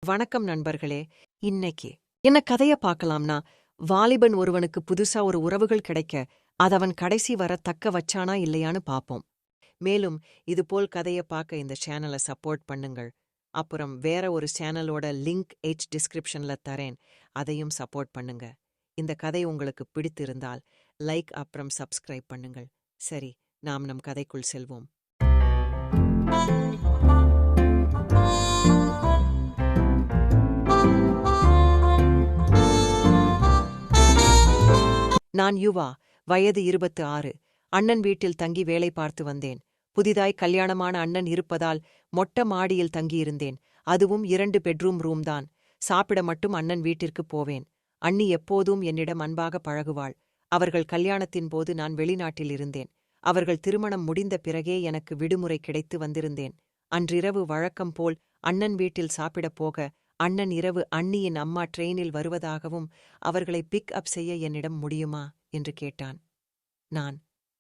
வணக்கம் நண்பர்களே. இன்னைக்கு என்ன கதைய பார்க்கலாம்னா, வாலிபன் ஒருவனுக்கு புதுசா ஒரு உறவுகள் கிடைக்க அதவன் கடைசி வர தக்க வச்சானா இல்லையான்னு பாப்போம். மேலும் இதுபோல் கதைய பார்க்க இந்த சேனலை சப்போர்ட் பண்ணுங்கள். அப்புறம் வேற ஒரு சேனலோட லிங்க் டிஸ்கிரிப்ஷன்ல தரேன், அதையும் சப்போர்ட் பண்ணுங்க. இந்த கதை உங்களுக்கு பிடித்திருந்தால் லைக் அப்புறம் சப்ஸ்கிரைப் பண்ணுங்கள். சரி, நாம் நம் கதைக்குள் செல்வோம். நான் யுவா, வயது 26. அண்ணன் வீட்டில் தங்கி வேலை பார்த்து வந்தேன். புதிதாய் கல்யாணமான அண்ணன் இருப்பதால் மொட்ட மாடியில் தங்கியிருந்தேன். அதுவும் 2 பெட்ரூம் ரூம் தான். சாப்பிட மட்டும் அண்ணன் வீட்டிற்கு போவேன். அண்ணி எப்போதும் என்னிடம் அன்பாக பழகுவாள். அவர்கள் கல்யாணத்தின் போது நான் வெளிநாட்டில் இருந்தேன். அவர்கள் திருமணம் முடிந்த பிறகே எனக்கு விடுமுறை கிடைத்து வந்திருந்தேன். அன்றிரவு வழக்கம் போல் அண்ணன் வீட்டில் சாப்பிடப் போக, அண்ணன் இரவு அண்ணியின் அம்மா ட்ரெயினில் வருவதாகவும் அவர்களை பிக் அப் செய்ய என்னிடம் முடியுமா என்று கேட்டான். நான்,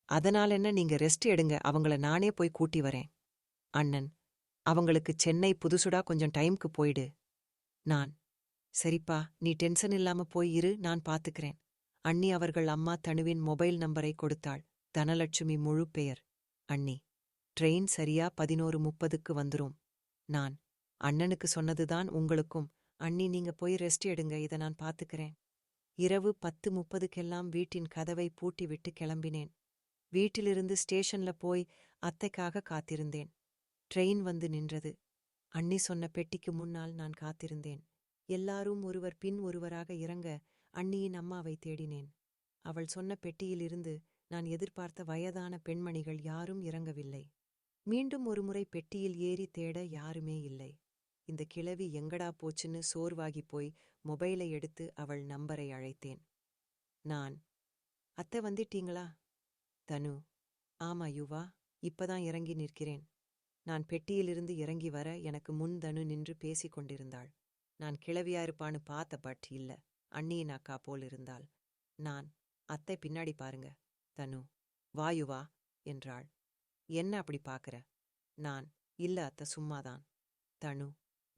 அதனால் என்ன, நீங்க ரெஸ்ட் எடுங்க, அவங்கள நானே போய் கூட்டி வரேன். அண்ணன், அவங்களுக்கு சென்னை புதுசுடா, கொஞ்சம் டைம்க்கு போயிடு. நான், சரிப்பா, நீ டென்ஷன் இல்லாம போய் இரு, நான் பாத்துக்கிறேன். அண்ணி அவர்கள் அம்மா தனுவின் மொபைல் நம்பரை கொடுத்தாள். தனலட்சுமி முழு பெயர். அண்ணி, ட்ரெயின் சரியா 11:30க்கு வந்துரும். நான், அண்ணனுக்கு சொன்னதுதான் உங்களுக்கும். அண்ணி, நீங்க போய் ரெஸ்ட் எடுங்க, இதை நான் பாத்துக்கிறேன். இரவு 10:30க்கெல்லாம் வீட்டின் கதவை பூட்டிவிட்டு கிளம்பினேன். வீட்டிலிருந்து ஸ்டேஷன்ல போய் அத்தைக்காக காத்திருந்தேன். ட்ரெயின் வந்து நின்றது. அண்ணி சொன்ன பெட்டிக்கு முன்னால் நான் காத்திருந்தேன். எல்லாரும் ஒருவர் பின் ஒருவராக இறங்க அண்ணியின் அம்மாவை தேடினேன். அவள் சொன்ன பெட்டியிலிருந்து நான் எதிர்பார்த்த வயதான பெண்மணிகள் யாரும் இறங்கவில்லை. மீண்டும் ஒருமுறை பெட்டியில் ஏறி தேட யாருமே இல்லை. இந்த கிழவி எங்கடா போச்சுன்னு சோர்வாகி போய் மொபைலை எடுத்து அவள் நம்பரை அழைத்தேன். நான், அத்தை வந்துட்டீங்களா? தனு, ஆமா யுவா, இப்பதான் இறங்கி நிற்கிறேன். நான் பெட்டியிலிருந்து இறங்கி வர எனக்கு முன் தனு நின்று பேசிக் கொண்டிருந்தாள். நான் கிழவியா இருப்பான்னு பார்த்த, பட் இல்ல, அண்ணியின் அக்கா போல் இருந்தாள். நான், அத்தை பின்னாடி பாருங்க. தனு, வா யுவா என்றாள். என்ன அப்படி பாக்குற? நான், இல்ல அத்தை, சும்மாதான். தனு,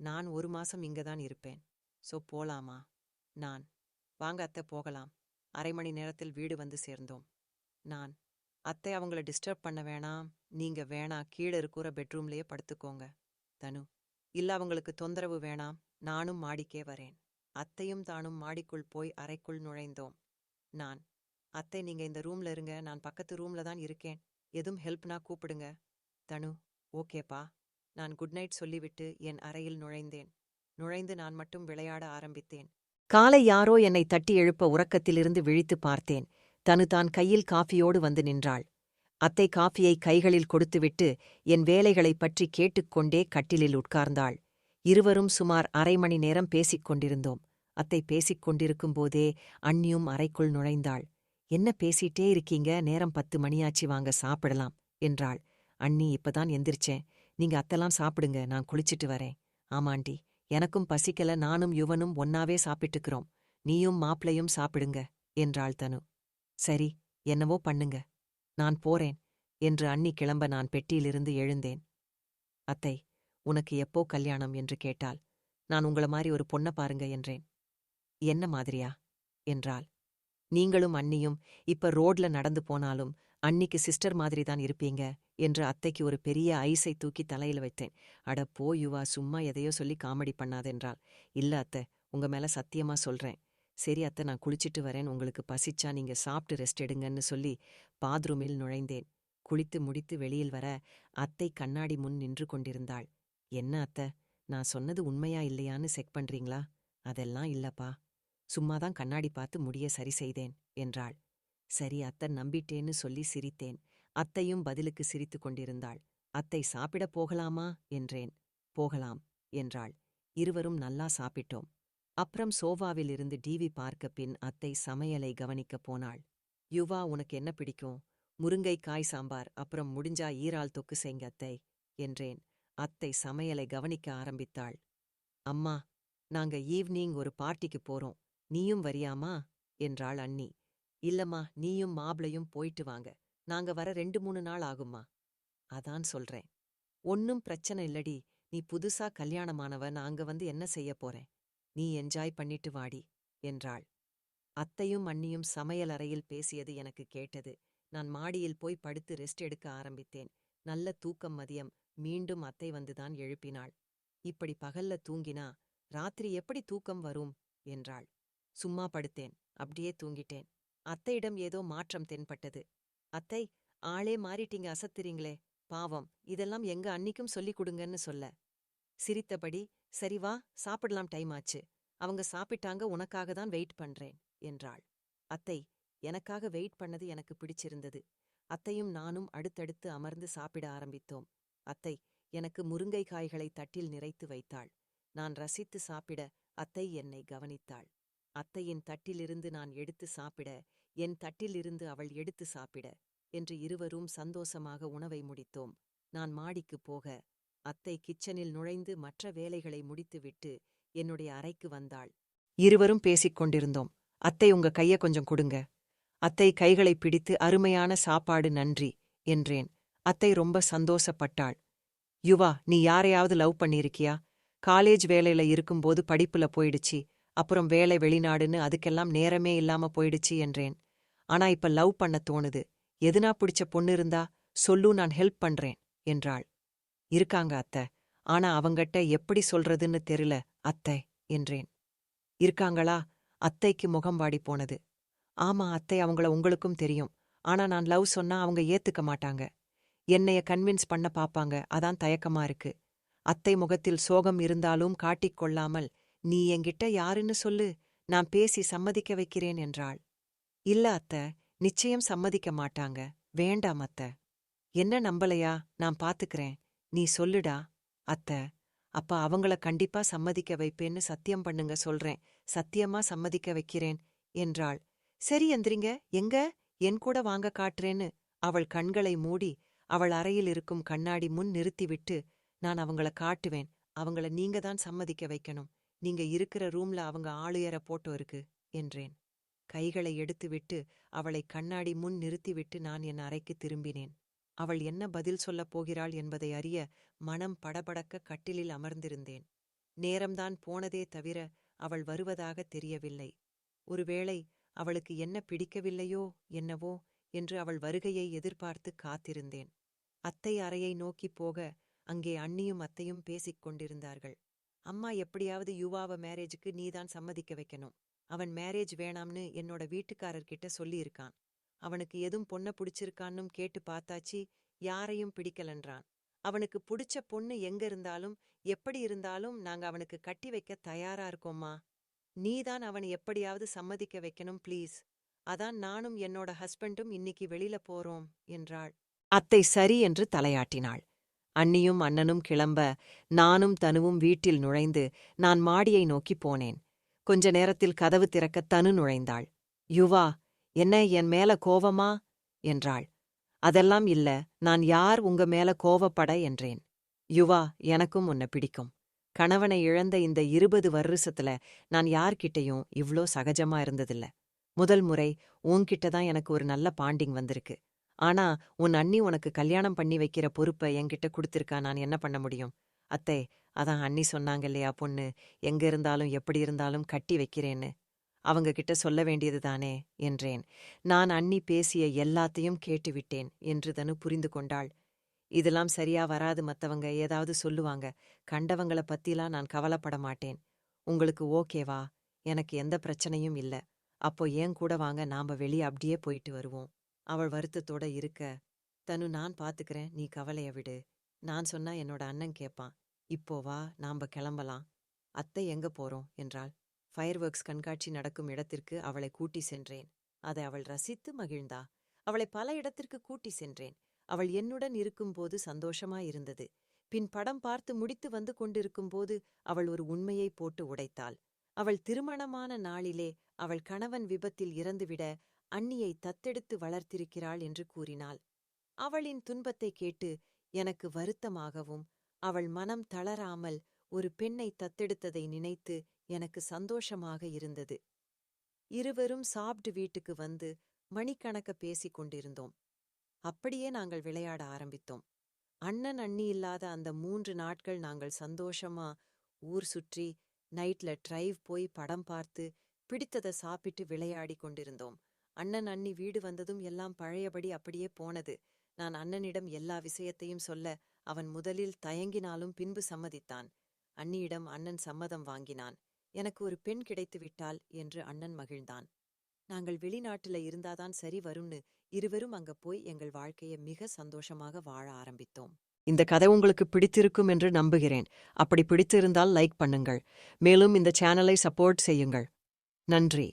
நான் 1 மாசம் இங்கதான் இருப்பேன். சோ போலாமா? நான், வாங்க அத்தை, போகலாம். 1/2 மணி நேரத்தில் வீடு வந்து சேர்ந்தோம். நான், அத்தை, அவங்கள டிஸ்டர்ப் பண்ண வேணாம். நீங்க வேணா, கீழே இருக்கிற பெட்ரூம்லயே படுத்துக்கோங்க. தனு, இல்ல, அவங்களுக்கு தொந்தரவு வேணாம், நானும் மாடிக்கே வரேன். அத்தையும் தானும் மாடிக்குள் போய் அறைக்குள் நுழைந்தோம். நான், அத்தை, நீங்க இந்த ரூம்ல இருங்க, நான் பக்கத்து ரூம்ல தான் இருக்கேன். எதுவும் ஹெல்ப்னா கூப்பிடுங்க. தனு, ஓகேப்பா. நான் குட் நைட் சொல்லிவிட்டு என் அறையில் நுழைந்தேன். நுழைந்து நான் மட்டும் விளையாட ஆரம்பித்தேன். காலை யாரோ என்னை தட்டி எழுப்ப உறக்கத்திலிருந்து விழித்து பார்த்தேன். தனு தான் கையில் காஃபியோடு வந்து நின்றாள். அத்தை காஃபியை கைகளில் கொடுத்துவிட்டு என் வேலைகளைப் பற்றி கேட்டுக்கொண்டே கட்டிலில் உட்கார்ந்தாள். இருவரும் சுமார் 1/2 மணி நேரம் பேசிக் கொண்டிருந்தோம். அத்தை பேசிக் கொண்டிருக்கும்போதே அண்ணியும் அறைக்குள் நுழைந்தாள். என்ன பேசிட்டே இருக்கீங்க, நேரம் 10 மணியாச்சு, வாங்க சாப்பிடலாம் என்றாள். அண்ணி, இப்பதான் எந்திரிச்சேன், நீங்க அத்தெல்லாம் சாப்பிடுங்க, நான் குளிச்சிட்டு வரேன். ஆமாண்டி, எனக்கும் பசிக்கல, நானும் யுவனும் ஒன்னாவே சாப்பிட்டுக்கிறோம். நீயும் மாப்பிளையும் சாப்பிடுங்க என்றாள் தனு. சரி, என்னவோ பண்ணுங்க, நான் போறேன் என்று அண்ணி கிளம்ப நான் பெட்டியிலிருந்து எழுந்தேன். அத்தை, உனக்கு எப்போ கல்யாணம் என்று கேட்டாள். நான் உங்கள மாதிரி ஒரு பொண்ண பாருங்க என்றேன். என்ன மாதிரியா என்றாள். நீங்களும் அண்ணியும் இப்ப ரோட்ல நடந்து போனாலும் அன்னிக்கு சிஸ்டர் மாதிரி தான் இருப்பீங்க என்று அத்தைக்கு ஒரு பெரிய ஐஸை தூக்கி தலையில வைத்தேன். அட போ யுவா, சும்மா எதையோ சொல்லி காமெடி பண்ணாதென்றாள். இல்ல அத்தை, உங்க மேல சத்தியமா சொல்றேன். சரி அத்தை, நான் குளிச்சிட்டு வரேன், உங்களுக்கு பசிச்சா நீங்க சாப்பிட்டு ரெஸ்ட் எடுங்கன்னு சொல்லி பாத்ரூமில் நுழைந்தேன். குளித்து முடித்து வெளியில் வர அத்தை கண்ணாடி முன் நின்று கொண்டிருந்தாள். என்ன அத்தை, நான் சொன்னது உண்மையா இல்லையான்னு செக் பண்றீங்களா? அதெல்லாம் இல்லப்பா, சும்மாதான் கண்ணாடி பார்த்து முடிய சரி செய்தேன் என்றாள். சரி அத்தை, நம்பிட்டேன்னு சொல்லி சிரித்தேன். அத்தையும் பதிலுக்கு சிரித்து கொண்டிருந்தாள். அத்தை, சாப்பிட போகலாமா என்றேன். போகலாம் என்றாள். இருவரும் நல்லா சாப்பிட்டோம். அப்புறம் சோஃபாவில் இருந்து டிவி பார்க்க பின் அத்தை சமையலை கவனிக்கப் போனாள். யுவா, உனக்கு என்ன பிடிக்கும்? முருங்கைக்காய் சாம்பார், அப்புறம் முடிஞ்சா ஈரால் தொக்கு செய்ங்க அத்தை என்றேன். அத்தை சமையலை கவனிக்க ஆரம்பித்தாள். அம்மா, நாங்க ஈவ்னிங் ஒரு பார்ட்டிக்கு போறோம், நீயும் வரியாமா என்றாள் அண்ணி. இல்லம்மா, நீயும் மாப்ளையும் போயிட்டு வாங்க, நாங்க வர 2-3 நாள் ஆகும்மா. அதான் சொல்றேன். ஒன்னும் பிரச்சனை இல்லடி, நீ புதுசா கல்யாணமானவ, நான் அங்க வந்து என்ன செய்ய போறேன்? நீ என்ஜாய் பண்ணிட்டு வாடி என்றாள். அத்தையும் அண்ணியும் சமையல் அறையில் பேசியது எனக்கு கேட்டது. நான் மாடியில் போய் படுத்து ரெஸ்ட் எடுக்க ஆரம்பித்தேன். நல்ல தூக்கம் மதியம். மீண்டும் அத்தை வந்துதான் எழுப்பினாள். இப்படி பகல்ல தூங்கினா ராத்திரி எப்படி தூக்கம் வரும் என்றாள். சும்மா படுத்தேன். அப்படியே தூங்கிட்டேன். அத்தையிடம் ஏதோ மாற்றம் தென்பட்டது. அத்தை, ஆளே மாறிட்டீங்க, அசத்துறீங்களே. பாவம், இதெல்லாம் எங்க அன்னிக்கும் சொல்லிக் கொடுங்கன்னு சொல்ல. சிரித்தபடி, சரி வா, சாப்பிடலாம், டைம் ஆச்சு. அவங்க சாப்பிட்டாங்க, உனக்காக தான் வெயிட் பண்றேன் என்றாள். அத்தை, எனக்காக வெயிட் பண்ணது எனக்கு பிடிச்சிருந்தது. அத்தையும் நானும் அடுத்தடுத்து அமர்ந்து சாப்பிட ஆரம்பித்தோம். அத்தை எனக்கு முருங்கை காய்களை தட்டில் நிறைத்து வைத்தாள். நான் ரசித்து சாப்பிட அத்தை என்னை கவனித்தாள். அத்தையின் தட்டிலிருந்து நான் எடுத்து சாப்பிட, என் தட்டிலிருந்து அவள் எடுத்து சாப்பிட என்று இருவரும் சந்தோஷமாக உணவை முடித்தோம். நான் மாடிக்குப் போக அத்தை கிச்சனில் நுழைந்து மற்ற வேலைகளை முடித்துவிட்டு என்னுடைய அறைக்கு வந்தாள். இருவரும் பேசிக் கொண்டிருந்தோம். அத்தை, உங்க கைய கொஞ்சம் கொடுங்க. அத்தை கைகளை பிடித்து, அருமையான சாப்பாடு, நன்றி என்றேன். அத்தை ரொம்ப சந்தோஷப்பட்டாள். யுவா, நீ யாரையாவது லவ் பண்ணியிருக்கியா? காலேஜ் வேலையில இருக்கும்போது படிப்புல போயிடுச்சு. அப்புறம் வேலை வெளிநாடுன்னு அதுக்கெல்லாம் நேரமே இல்லாம போயிடுச்சு என்றேன். ஆனா இப்ப லவ் பண்ண தோணுது. எதுனா பிடிச்ச பொண்ணு இருந்தா சொல்லு, நான் ஹெல்ப் பண்றேன் என்றாள். இருக்காங்க அத்தை, ஆனா அவங்கட்ட எப்படி சொல்றதுன்னு தெரியல அத்தை என்றேன். இருக்காங்களா? அத்தைக்கு முகம் வாடி போனது. ஆமா அத்தை, அவங்கள உங்களுக்கும் தெரியும். ஆனா நான் லவ் சொன்னா அவங்க ஏத்துக்க மாட்டாங்க. என்னைய கன்வின்ஸ் பண்ண பாப்பாங்க, அதான் தயக்கமா இருக்கு. அத்தை முகத்தில் சோகம் இருந்தாலும் காட்டிக் கொள்ளாமல், நீ என்கிட்ட யாருன்னு சொல்லு, நான் பேசி சம்மதிக்க வைக்கிறேன் என்றாள். இல்ல அத்தை, நிச்சயம் சம்மதிக்க மாட்டாங்க. வேண்டாம் அத்தை. என்ன நம்பலையா? நான் பாத்துக்கிறேன். நீ சொல்லுடா. அத்தை, அப்ப அவங்கள கண்டிப்பா சம்மதிக்க வைப்பேன்னு சத்தியம் பண்ணுங்க, சொல்றேன். சத்தியமா சம்மதிக்க வைக்கிறேன் என்றாள். சரி எந்திரிங்க, எங்க? என் கூட வாங்க, காட்டுறேன்னு அவள் கண்களை மூடி அவள் அறையில் இருக்கும் கண்ணாடி முன் நிறுத்திவிட்டு, நான் அவங்கள காட்டுவேன். அவங்கள நீங்க தான் சம்மதிக்க வைக்கணும். நீங்க இருக்கிற ரூம்ல அவங்க ஆளுயர போட்டோ இருக்கு என்றேன். கைகளை எடுத்துவிட்டு அவளை கண்ணாடி முன் நிறுத்திவிட்டு நான் என் அறைக்கு திரும்பினேன். அவள் என்ன பதில் சொல்லப் போகிறாள் என்பதை அறிய மனம் படபடக்க கட்டிலில் அமர்ந்திருந்தேன். நேரம்தான் போனதே தவிர அவள் வருவதாக தெரியவில்லை. ஒருவேளை அவளுக்கு என்ன பிடிக்கவில்லையோ என்னவோ என்று அவள் வருகையை எதிர்பார்த்து காத்திருந்தேன். அத்தை அறையை நோக்கிப் போக அங்கே அண்ணியும் அத்தையும் பேசிக் கொண்டிருந்தார்கள். அம்மா, எப்படியாவது யுவாவ மேரேஜுக்கு நீதான் சம்மதிக்க வைக்கணும். அவன் மேரேஜ் வேணாம்னு என்னோட வீட்டுக்காரர்கிட்ட சொல்லியிருக்கான். அவனுக்கு எதும் பொண்ண பிடிச்சிருக்கான்னும் கேட்டு பார்த்தாச்சு, யாரையும் பிடிக்கலன்றான். அவனுக்கு பிடிச்ச பொண்ணு எங்க இருந்தாலும் எப்படி இருந்தாலும் நாங்க அவனுக்கு கட்டி வைக்க தயாரா இருக்கோம்மா. நீதான் அவனை எப்படியாவது சம்மதிக்க வைக்கணும் ப்ளீஸ். அதான் நானும் என்னோட ஹஸ்பண்டும் இன்னிக்கு வெளியில போறோம் என்றாள். அத்தை சரி என்று தலையாட்டினாள். அண்ணியும் அண்ணனும் கிளம்ப நானும் தனுவும் வீட்டில் நுழைந்து நான் மாடியை நோக்கிப் போனேன். கொஞ்ச நேரத்தில் கதவு திறக்க தனு நுழைந்தாள். யுவா, என்ன என் மேல கோவமா என்றாள். அதெல்லாம் இல்ல, நான் யார் உங்க மேல கோவப்பட என்றேன். யுவா, எனக்கும் உன்னை பிடிக்கும். கணவனை இழந்த இந்த 20 வருஷத்துல நான் யார்கிட்டயும் இவ்ளோ சகஜமா இருந்ததில்ல. முதல் முறை உன்கிட்ட தான் எனக்கு ஒரு நல்ல பாண்டிங் வந்திருக்கு. ஆனா உன் அண்ணி உனக்கு கல்யாணம் பண்ணி வைக்கிற பொறுப்பை என்கிட்ட குடுத்திருக்கா, நான் என்ன பண்ண முடியும்? அத்தை, அதான் அண்ணி சொன்னாங்க இல்லையா, பொண்ணு எங்க இருந்தாலும் எப்படி இருந்தாலும் கட்டி வைக்கிறேன்னு. அவங்க கிட்ட சொல்ல வேண்டியது தானே என்றேன். நான் அண்ணி பேசிய எல்லாத்தையும் கேட்டுவிட்டேன் என்று தனு புரிந்து கொண்டாள். இதெல்லாம் சரியா வராது, மத்தவங்க ஏதாவது சொல்லுவாங்க. கண்டவங்கள பத்திலாம் நான் கவலைப்பட மாட்டேன். உங்களுக்கு ஓகேவா? எனக்கு எந்த பிரச்சனையும் இல்ல. அப்போ ஏன் கூட வாங்க, நாம வெளியே அப்படியே போயிட்டு வருவோம். அவள் வருத்தத்தோட இருக்க, தனு, நான் பாத்துக்கிறேன், நீ கவலைய விடு. நான் சொன்னா என்னோட அண்ணன் கேப்பான். இப்போ வா, நாம கிளம்பலாம். அத்தை, எங்க போறோம் என்றாள். ஃபயர் ஒர்க்ஸ் கண்காட்சி நடக்கும் இடத்திற்கு அவளை கூட்டி சென்றேன். அதை அவள் ரசித்து மகிழ்ந்தா. அவளை பல இடத்திற்கு கூட்டி சென்றேன். அவள் என்னுடன் இருக்கும்போது சந்தோஷமாயிருந்தது. பின் படம் பார்த்து முடித்து வந்து கொண்டிருக்கும்போது அவள் ஒரு உண்மையை போட்டு உடைத்தாள். அவள் திருமணமான நாளிலே அவள் கணவன் விபத்தில் இறந்துவிட அண்ணியை தத்தெடுத்து வளர்த்திருக்கிறாள் என்று கூறினாள். அவளின் துன்பத்தை கேட்டு எனக்கு வருத்தமாகவும், அவள் மனம் தளராமல் ஒரு பெண்ணை தத்தெடுத்ததை நினைத்து எனக்கு சந்தோஷமாக இருந்தது. இருவரும் சாப்பிட்டு வீட்டுக்கு வந்து மணிக்கணக்க பேசிக் கொண்டிருந்தோம். அப்படியே நாங்கள் விளையாட ஆரம்பித்தோம். அண்ணன் அண்ணி இல்லாத அந்த 3 நாட்கள் நாங்கள் சந்தோஷமா ஊர் சுற்றி நைட்ல டிரைவ் போய் படம் பார்த்து பிடித்ததை சாப்பிட்டு விளையாடி கொண்டிருந்தோம். அண்ணன் அண்ணி வீடு வந்ததும் எல்லாம் பழையபடி அப்படியே போனது. நான் அண்ணனிடம் எல்லா விஷயத்தையும் சொல்ல அவன் முதலில் தயங்கினாலும் பின்பு சம்மதித்தான். அண்ணியிடம் அண்ணன் சம்மதம் வாங்கினான். எனக்கு ஒரு பெண் கிடைத்து விட்டாள் என்று அண்ணன் மகிழ்ந்தான். நாங்கள் வெளிநாட்டுல இருந்தாதான் சரி வரும்னு இருவரும் அங்க போய் எங்கள் வாழ்க்கைய மிக சந்தோஷமாக வாழ ஆரம்பித்தோம். இந்த கதை உங்களுக்கு பிடித்திருக்கும் என்று நம்புகிறேன். அப்படி பிடித்திருந்தால் லைக் பண்ணுங்கள். மேலும் இந்த சேனலை சப்போர்ட் செய்யுங்கள். நன்றி.